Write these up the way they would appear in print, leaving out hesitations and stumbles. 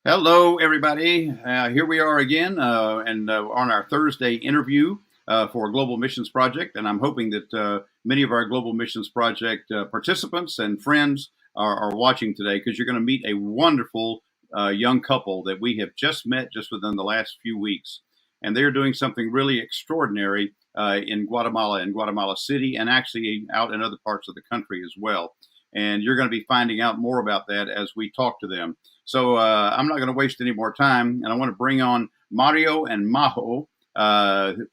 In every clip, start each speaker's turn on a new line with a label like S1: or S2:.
S1: Hello, everybody. Here we are again, and on our Thursday interview for Global Missions Project. And I'm hoping that many of our Global Missions Project participants and friends are watching today because you're going to meet a wonderful young couple that we have just met just within the last few weeks. And they're doing something really extraordinary in Guatemala, in Guatemala City, and actually out in other parts of the country as well. And you're going to be finding out more about that as we talk to them. So I'm not going to waste any more time, and I want to bring on Mario and Majo,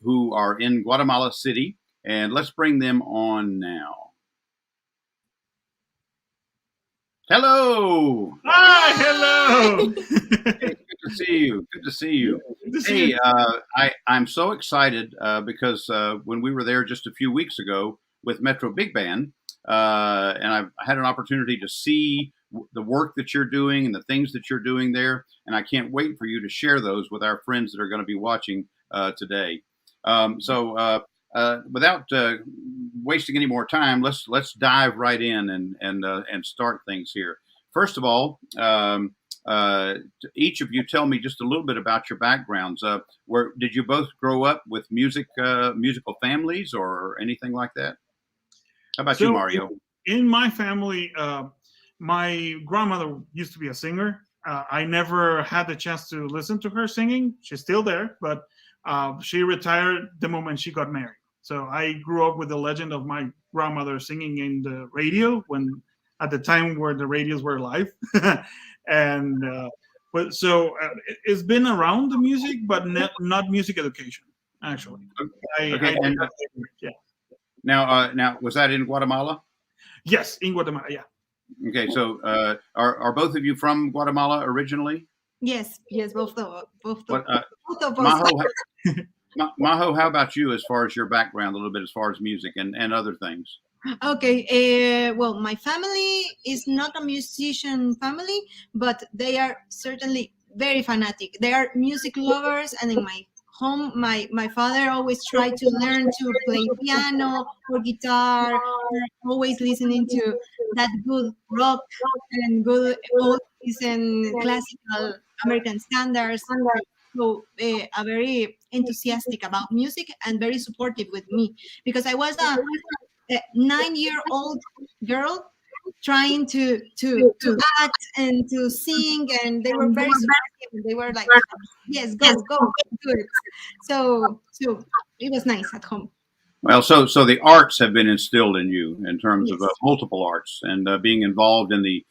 S1: who are in Guatemala City, and let's bring them on now. Hello.
S2: Hi, hello.
S1: Hey, good to see you. Good to see you. Hey, I'm so excited because when we were there just a few weeks ago with Metro Big Band, and I had an opportunity to see the work that you're doing and the things that you're doing there, and I can't wait for you to share those with our friends that are going to be watching today. Without wasting any more time, let's dive right in and start things here. First of all, each of you tell me just a little bit about your backgrounds. Where did you both grow up with musical families or anything like that? How about you, Mario?
S2: In my family, my grandmother used to be a singer. I never had the chance to listen to her singing. She's still there, but she retired the moment she got married. So I grew up with the legend of my grandmother singing in the radio when, at the time where the radios were live, and it's been around the music, but not music education actually.
S1: Yeah. Now, was that in Guatemala?
S2: Yes, in Guatemala. Yeah.
S1: Okay, so are both of you from Guatemala originally?
S3: Yes, both of us.
S1: Majo, how about you as far as your background, a little bit as far as music and other things?
S3: Okay, well, my family is not a musician family, but they are certainly very fanatic. They are music lovers, and in my home, my father always tried to learn to play piano or guitar, always listening to that good rock and good oldies and classical American standards. So are very enthusiastic about music and very supportive with me because I was a 9-year-old girl trying to act and to sing, and they were very supportive. They were like, "Yes, go, do it." So it was nice at home.
S1: Well, so the arts have been instilled in you in terms of multiple arts and being involved in the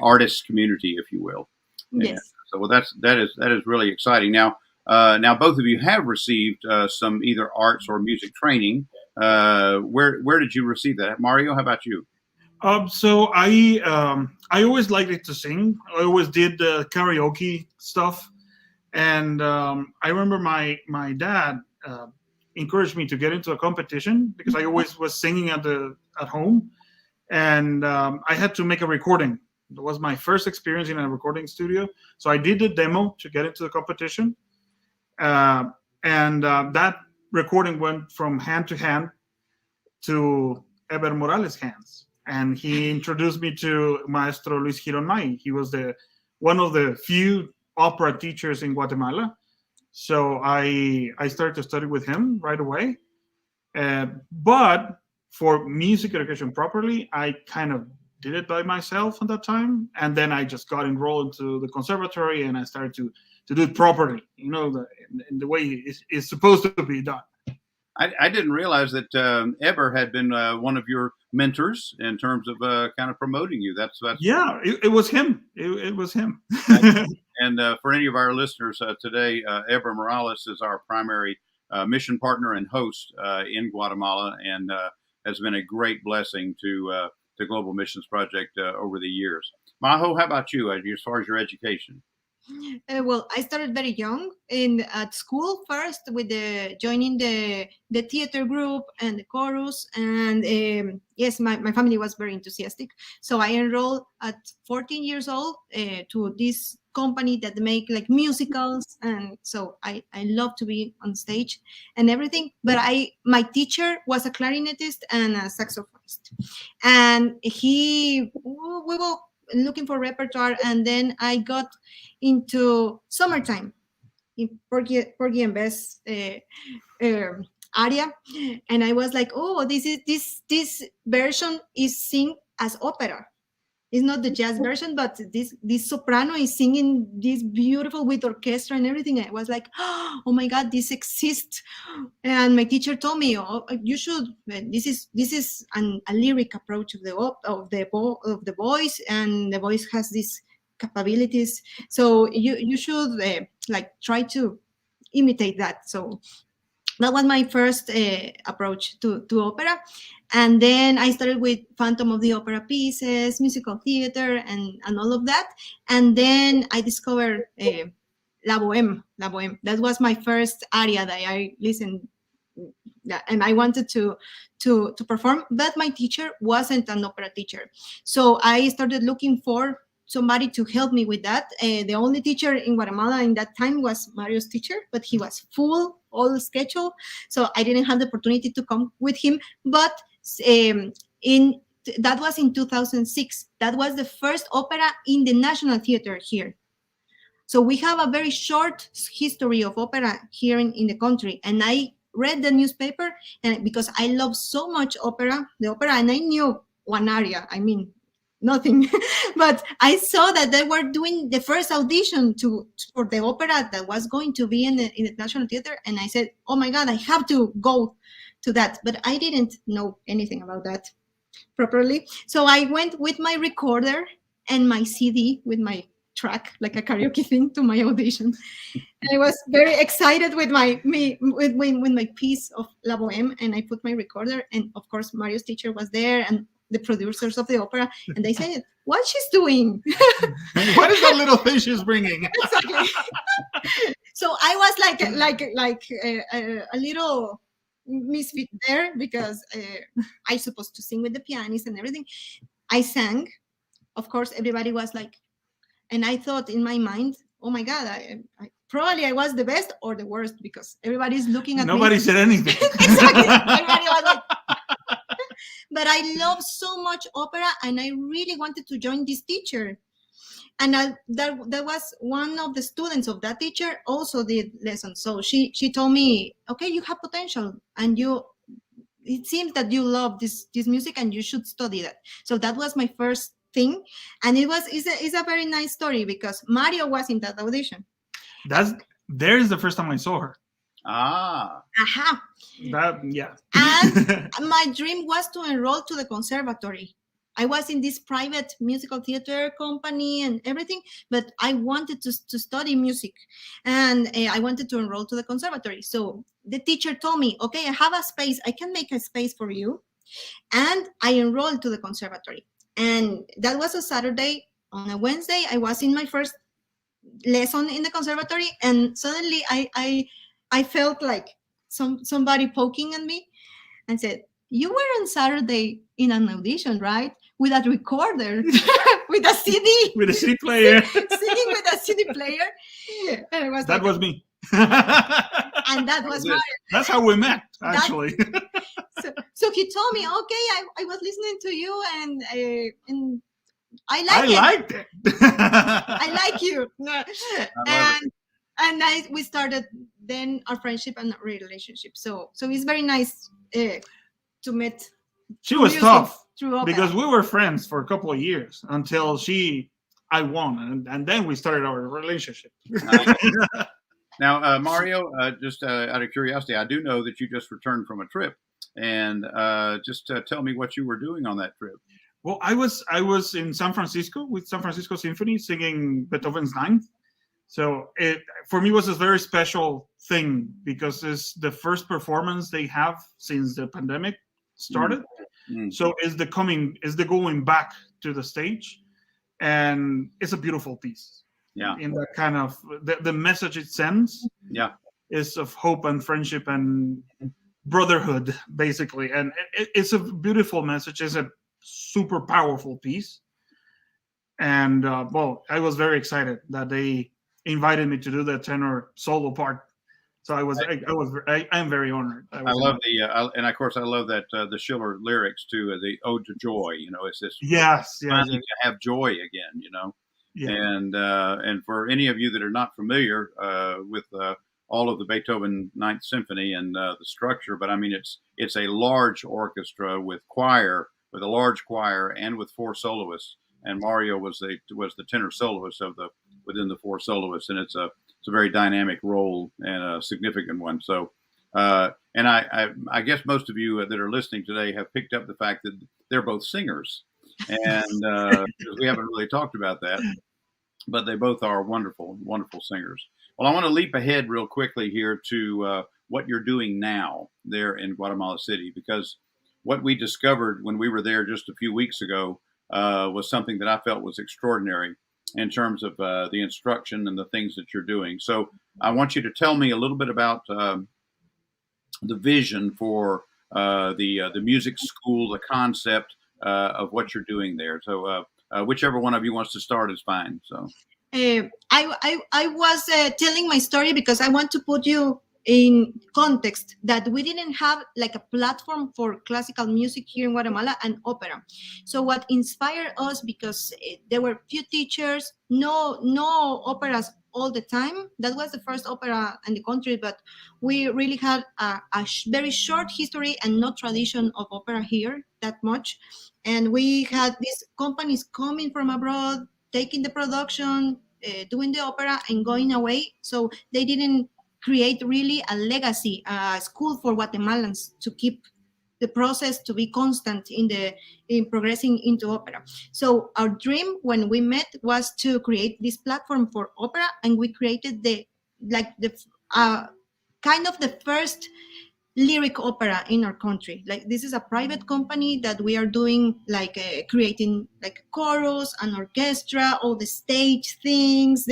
S1: artist community, if you will.
S3: Yes.
S1: So well, that is really exciting. Now both of you have received some either arts or music training. Where did you receive that, Mario? How about you?
S2: So I always liked it to sing. I always did the karaoke stuff, and I remember my dad encouraged me to get into a competition because I always was singing at home, and I had to make a recording. It was my first experience in a recording studio, so I did the demo to get into the competition, and that recording went from hand to hand to Eber Morales' hands, and he introduced me to Maestro Luis Giron. He was one of the few opera teachers in Guatemala. So I started to study with him right away. But for music education properly, I kind of did it by myself at that time, and then I just got enrolled into the conservatory, and I started to do it properly, in the way it's supposed to be done.
S1: I didn't realize that Eber had been one of your mentors in terms of kind of promoting you. That's
S2: yeah, it was him. It was him.
S1: And for any of our listeners today, Eber Morales is our primary mission partner and host in Guatemala, and has been a great blessing to the Global Missions Project over the years. Majo, how about you as far as your education?
S3: Well, I started very young at school first with joining the theater group and the chorus, and yes, my family was very enthusiastic. So I enrolled at 14 years old to this company that make like musicals, and so I love to be on stage and everything. But my teacher was a clarinetist and a saxophonist, and we will looking for repertoire, and then I got into summertime in Porgy and Bess aria, and I was like, oh, this version is sing as opera. It's not the jazz version, but this soprano is singing this beautiful with orchestra and everything. I was like, oh my God, this exists. And my teacher told me, oh, you should. This is a lyric approach of the voice, and the voice has these capabilities. So you should like try to imitate that. So that was my first approach to opera. And then I started with Phantom of the Opera pieces, musical theater, and all of that. And then I discovered La Bohème. That was my first aria that I listened, and I wanted to perform. But my teacher wasn't an opera teacher, so I started looking for somebody to help me with that. The only teacher in Guatemala in that time was Mario's teacher, but he was full all schedule, so I didn't have the opportunity to come with him. But that was in 2006. That was the first opera in the National Theater here. So we have a very short history of opera here in the country. And I read the newspaper, and because I love so much the opera, and I knew one aria. I mean, nothing. But I saw that they were doing the first audition for the opera that was going to be in the National Theater. And I said, oh my God, I have to go to that. But I didn't know anything about that properly. So I went with my recorder and my CD with my track, like a karaoke thing, to my audition. And I was very excited with my piece of La Bohème, and I put my recorder, and of course Mario's teacher was there, and the producers of the opera, and they said, what she's doing?
S2: What is that little thing she's bringing?
S3: Exactly. So I was like a little misfit there, because I supposed to sing with the pianist and everything. I sang. Of course, everybody was like, and I thought in my mind, oh my God, I probably I was the best or the worst, because everybody's looking at me.
S2: Nobody said anything.
S3: Exactly. Everybody was like, but I love so much opera, and I really wanted to join this teacher. And that was one of the students of that teacher also did lessons. So she told me, okay, you have potential, and it seems that you love this music, and you should study that. So that was my first thing, and it's a very nice story, because Mario was in that audition.
S2: There's the first time I saw her.
S3: Aha.
S2: Yeah.
S3: And my dream was to enroll to the conservatory. I was in this private musical theater company and everything, but I wanted to study music, and I wanted to enroll to the conservatory. So the teacher told me, okay, I have a space. I can make a space for you. And I enrolled to the conservatory. And that was a Saturday. On a Wednesday, I was in my first lesson in the conservatory, and suddenly I felt like somebody poking at me and said, you were on Saturday in an audition, right? With a recorder, with a CD.
S2: With a CD player.
S3: Singing with a CD player. And it was
S2: that was me.
S3: And that was Mario.
S2: That's how we met, actually.
S3: So he told me, okay, I was listening to you, and I
S2: liked it.
S3: I like you. And we started then our friendship and our relationship. So it's very nice to meet.
S2: She was tough because we were friends for a couple of years until I won, and then we started our relationship.
S1: Now, Mario, just out of curiosity, I do know that you just returned from a trip, and just tell me what you were doing on that trip.
S2: Well, I was in San Francisco with San Francisco Symphony singing Beethoven's Ninth. So it for me was a very special thing, because it's the first performance they have since the pandemic started. Mm-hmm. So it's the going back to the stage, and it's a beautiful piece.
S1: Yeah.
S2: In that kind of the message it sends. Yeah. Is of hope and friendship and brotherhood, basically, and it's a beautiful message. It's a super powerful piece, and I was very excited that they invited me to do the tenor solo part. So I am very honored.
S1: I love and of course I love that the Schiller lyrics too, the Ode to Joy. It's this
S2: Yes,
S1: finally to have joy again.
S2: yeah.
S1: And for any of you that are not familiar with all of the Beethoven Ninth Symphony and the structure, but I mean it's a large orchestra with a large choir and with four soloists, and Mario was the tenor soloist within the four soloists, and it's a very dynamic role and a significant one. So, and I guess most of you that are listening today have picked up the fact that they're both singers, and we haven't really talked about that, but they both are wonderful, wonderful singers. Well, I want to leap ahead real quickly here to what you're doing now there in Guatemala City, because what we discovered when we were there just a few weeks ago was something that I felt was extraordinary in terms of the instruction and the things that you're doing. So I want you to tell me a little bit about the vision for the music school, the concept of what you're doing there. So whichever one of you wants to start is fine. So
S3: I was telling my story because I want to put you in context that we didn't have like a platform for classical music here in Guatemala and opera. So what inspired us, because there were few teachers, no operas all the time. That was the first opera in the country, but we really had a very short history and no tradition of opera here that much. And we had these companies coming from abroad, taking the production, doing the opera and going away. So they didn't create really a legacy, school for Guatemalans to keep the process to be constant in progressing into opera. So our dream when we met was to create this platform for opera, and we created the kind of the first lyric opera in our country. Like, this is a private company that we are doing creating like chorus and orchestra, all the stage things,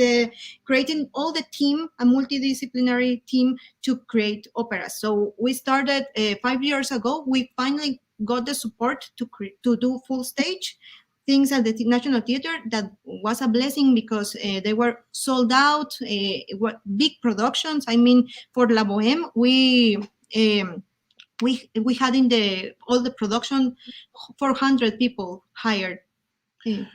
S3: creating all the team, a multidisciplinary team to create opera. So we started 5 years ago. We finally got the support to do full stage things at the National Theater. That was a blessing because they were sold out. What big productions? I mean, for La Boheme, we had in all the production 400 people hired.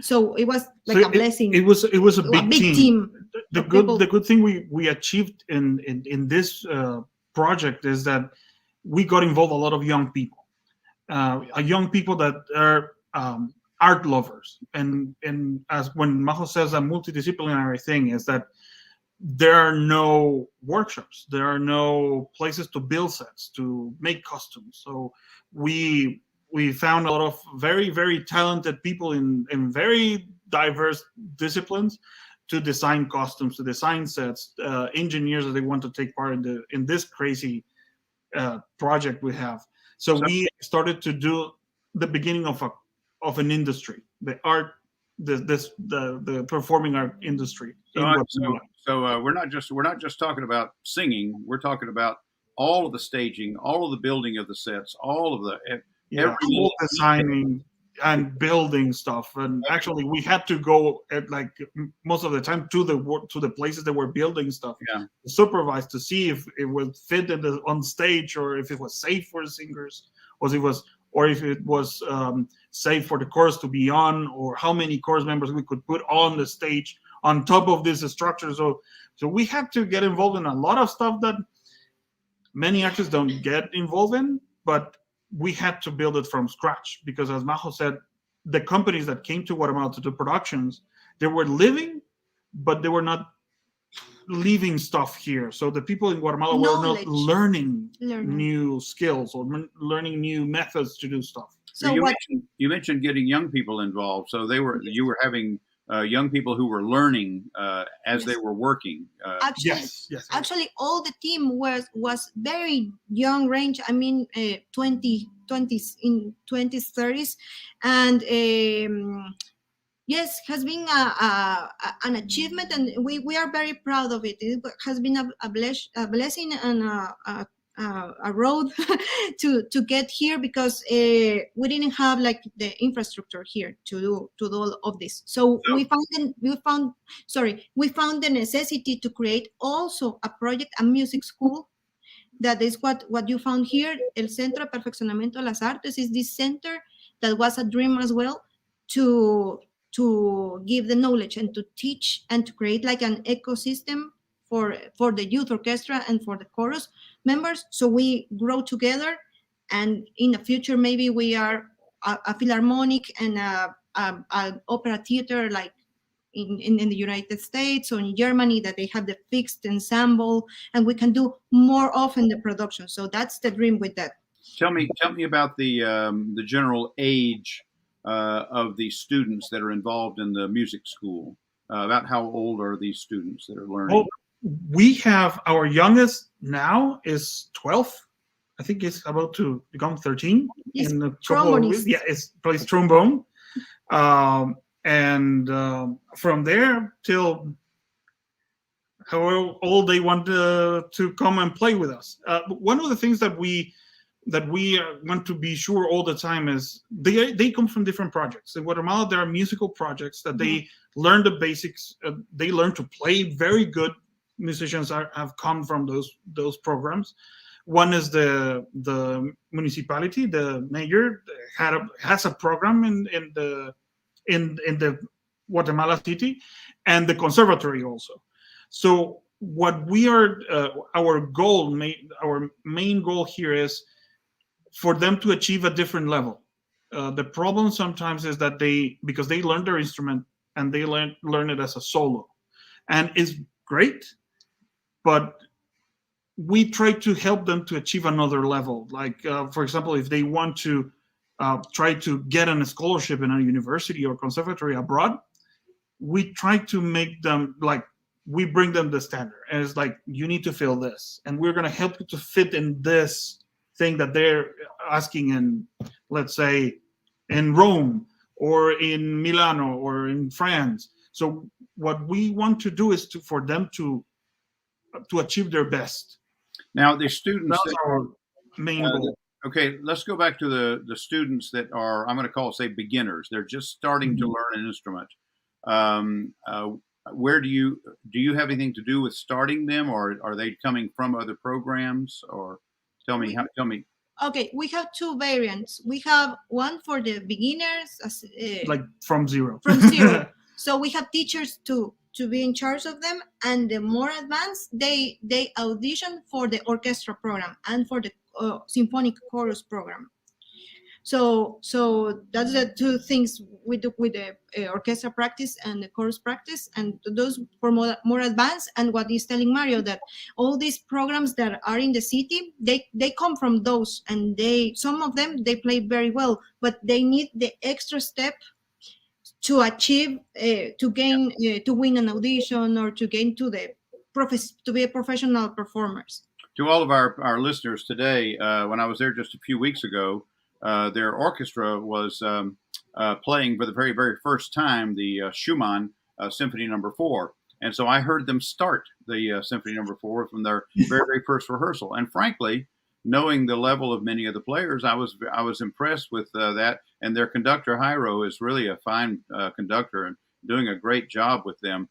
S3: So it was like a blessing.
S2: It was a big
S3: team.
S2: The good thing we achieved in this project is that we got involved a lot of young people, young people that are art lovers, and as when Majo says, a multidisciplinary thing is that there are no workshops, there are no places to build sets, to make costumes. So we found a lot of very, very talented people in very diverse disciplines to design costumes, to design sets, engineers that they want to take part in this crazy project we have. So we started to do the beginning of an industry, the art, the performing art industry.
S1: So we're not just talking about singing. We're talking about all of the staging, all of the building of the sets, all of the
S2: whole designing and building stuff. And actually, we had to go at most of the time to the places that were building stuff, to supervise, to see if it would fit on stage, or if it was safe for the singers, or if it was safe for the chorus to be on, or how many chorus members we could put on the stage on top of this structure. So we had to get involved in a lot of stuff that many actors don't get involved in, but we had to build it from scratch, because as Majo said, the companies that came to Guatemala to do productions, they were living, but they were not leaving stuff here. So the people in Guatemala were not learning new skills or learning new methods to do stuff.
S1: So you mentioned getting young people involved. So you were having young people who were learning as they were working.
S3: Actually, all the team was very young range. I mean, 20s in 20s, 30s, and yes, has been an achievement, and we are very proud of it. It has been a blessing and a road to get here, because we didn't have the infrastructure here to do all of this. So we found the necessity to create also a music school that is what you found here. El Centro de Perfeccionamiento de las Artes is this center that was a dream as well, to give the knowledge and to teach and to create like an ecosystem for the youth orchestra and for the chorus members. So we grow together, and in the future maybe we are a philharmonic and a opera theater like in the United States or in Germany, that they have the fixed ensemble, and we can do more often the production. So that's the dream with that.
S1: Tell me about the general age of the students that are involved in the music school. About how old are these students that are learning?
S2: Well, we have our youngest now is 12. I think it's about to become 13
S3: He's
S2: in a couple of weeks. Yeah, it's plays trombone. And from there till how old they want to come and play with us. One of the things that we want to be sure all the time is they come from different projects. In Guatemala, there are musical projects that they learn the basics. They learn to play. Very good musicians have come from those programs. One is the municipality, the mayor has a program in the Guatemala city, and the conservatory also. So what we are, our main goal here is for them to achieve a different level. The problem sometimes is that because they learn their instrument and they learn it as a solo, and it's great, but we try to help them to achieve another level. Like, for example, if they want to try to get a scholarship in a university or conservatory abroad, we try to make them we bring them the standard, and it's like, you need to fill this, and we're going to help you to fit in this thing that they're asking in, let's say, in Rome or in Milano or in France. So what we want to do is for them to achieve their best.
S1: Now, the students
S2: that's our main goal.
S1: Okay, let's go back to the students that are, I'm going to call it, say, beginners. They're just starting to learn an instrument. Where do you have anything to do with starting them, or are they coming from other programs? Or tell me.
S3: Okay, we have two variants. We have one for the beginners,
S2: like from zero.
S3: So we have teachers to be in charge of them, and the more advanced, they audition for the orchestra program and for the symphonic chorus program. So that's the two things we do with the orchestra practice and the chorus practice, and those for more advanced. And what he's telling Mario, that all these programs that are in the city, they come from those, and some of them they play very well, but they need the extra step to achieve, to win an audition, or to gain to be a professional performers.
S1: To all of our listeners today, when I was there just a few weeks ago, their orchestra was playing for the very, very first time the Schumann Symphony No. 4. And so I heard them start the Symphony No. 4 from their very, very first rehearsal. And frankly, knowing the level of many of the players, I was impressed with that. And their conductor, Jairo, is really a fine conductor and doing a great job with them.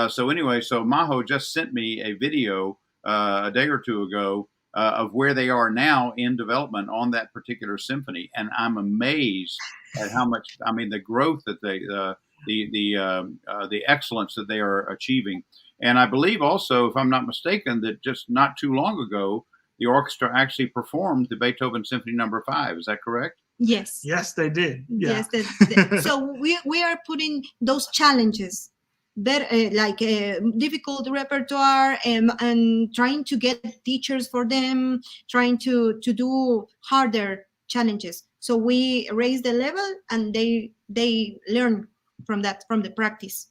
S1: So Majo just sent me a video a day or two ago of where they are now in development on that particular symphony, and I'm amazed at how much. I mean, the growth that the excellence that they are achieving. And I believe also, if I'm not mistaken, that just not too long ago, the orchestra actually performed the Beethoven Symphony No. 5. Is that correct?
S3: Yes.
S2: Yes, they did. Yeah.
S3: Yes. So we are putting those challenges, difficult repertoire, and trying to get teachers for them, trying to do harder challenges. So we raise the level, and they learn from the practice.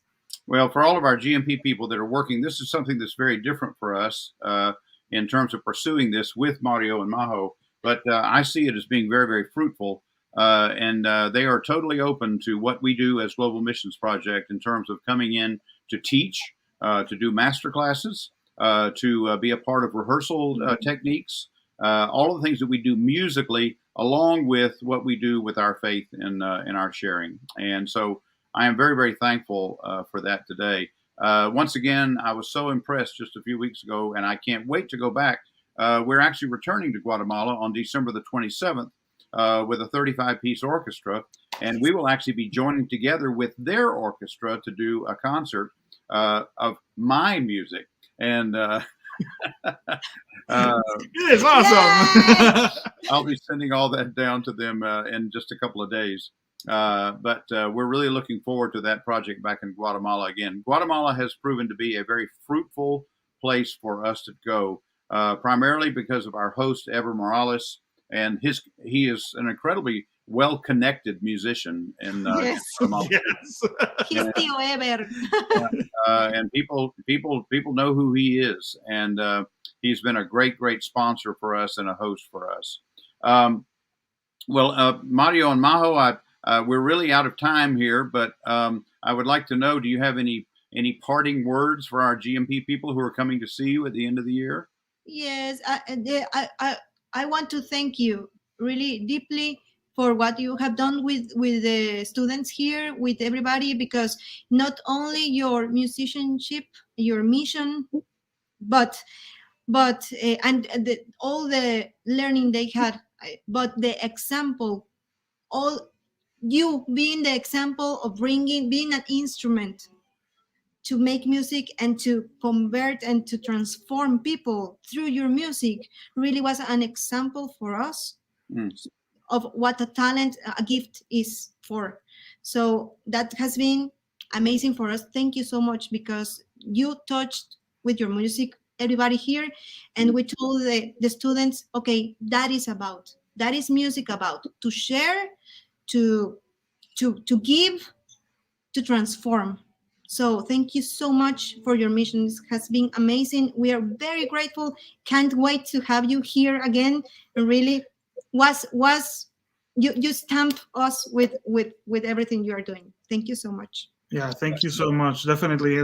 S1: Well, for all of our GMP people that are working, this is something that's very different for us in terms of pursuing this with Mario and Majo. But I see it as being very, very fruitful. And they are totally open to what we do as Global Missions Project in terms of coming in to teach, to do master classes, to be a part of rehearsal techniques, all of the things that we do musically, along with what we do with our faith in our sharing. And so I am very, very thankful for that today. Once again, I was so impressed just a few weeks ago, and I can't wait to go back we're actually returning to Guatemala on December the 27th with a 35-piece orchestra, and we will actually be joining together with their orchestra to do a concert of my music. And
S2: it's awesome.
S1: I'll be sending all that down to them in just a couple of days. But we're really looking forward to that project back in Guatemala again. Guatemala has proven to be a very fruitful place for us to go, primarily because of our host, Ever Morales, and he is an incredibly well-connected musician in Guatemala.
S2: Yes.
S3: He's Tío Ever.
S1: And people know who he is, and he's been a great sponsor for us and a host for us. Mario and Majo, we're really out of time here, but I would like to know, do you have any parting words for our GMP people who are coming to see you at the end of the year?
S3: Yes, I want to thank you really deeply for what you have done with the students here, with everybody, because not only your musicianship, your mission, but all the learning they had, but the example, all you being the example of being an instrument to make music and to convert and to transform people through your music really was an example for us of what a talent, a gift is for. So that has been amazing for us. Thank you so much, because you touched with your music everybody here, and we told the students, okay, that is music about, to share, to give, to transform. So thank you so much for your mission. It has been amazing. We are very grateful. Can't wait to have you here again. And really was you stamp us with everything you are doing. Thank you so much.
S2: Yeah, thank you so much. Definitely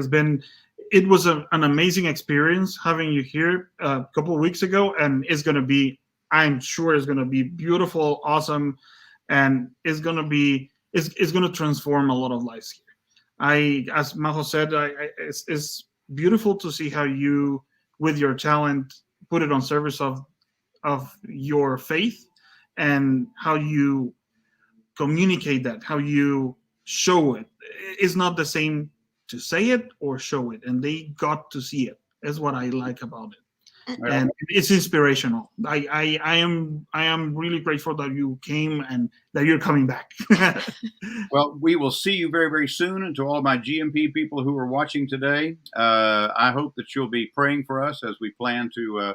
S2: it was an amazing experience having you here a couple of weeks ago, and I'm sure it's going to be beautiful, awesome, and it's going to transform a lot of lives here. As Majo said, it's beautiful to see how you, with your talent, put it on service of your faith, and how you communicate that, how you show it. It's not the same to say it or show it, and they got to see it. That's what I like about it. And it's inspirational. I am really grateful that you came and that you're coming back.
S1: Well, we will see you very, very soon. And to all of my GMP people who are watching today, I hope that you'll be praying for us as we plan to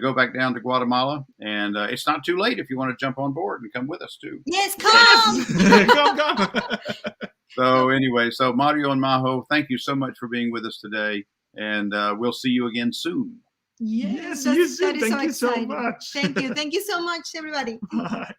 S1: go back down to Guatemala. And it's not too late if you want to jump on board and come with us too.
S3: Yes, come.
S2: Come.
S1: So anyway, Mario and Majo, thank you so much for being with us today. And we'll see you again soon.
S3: Yes,
S2: you too.
S3: that is
S2: Thank you so
S3: exciting.
S2: much.
S3: Thank you so much, everybody.
S2: Bye.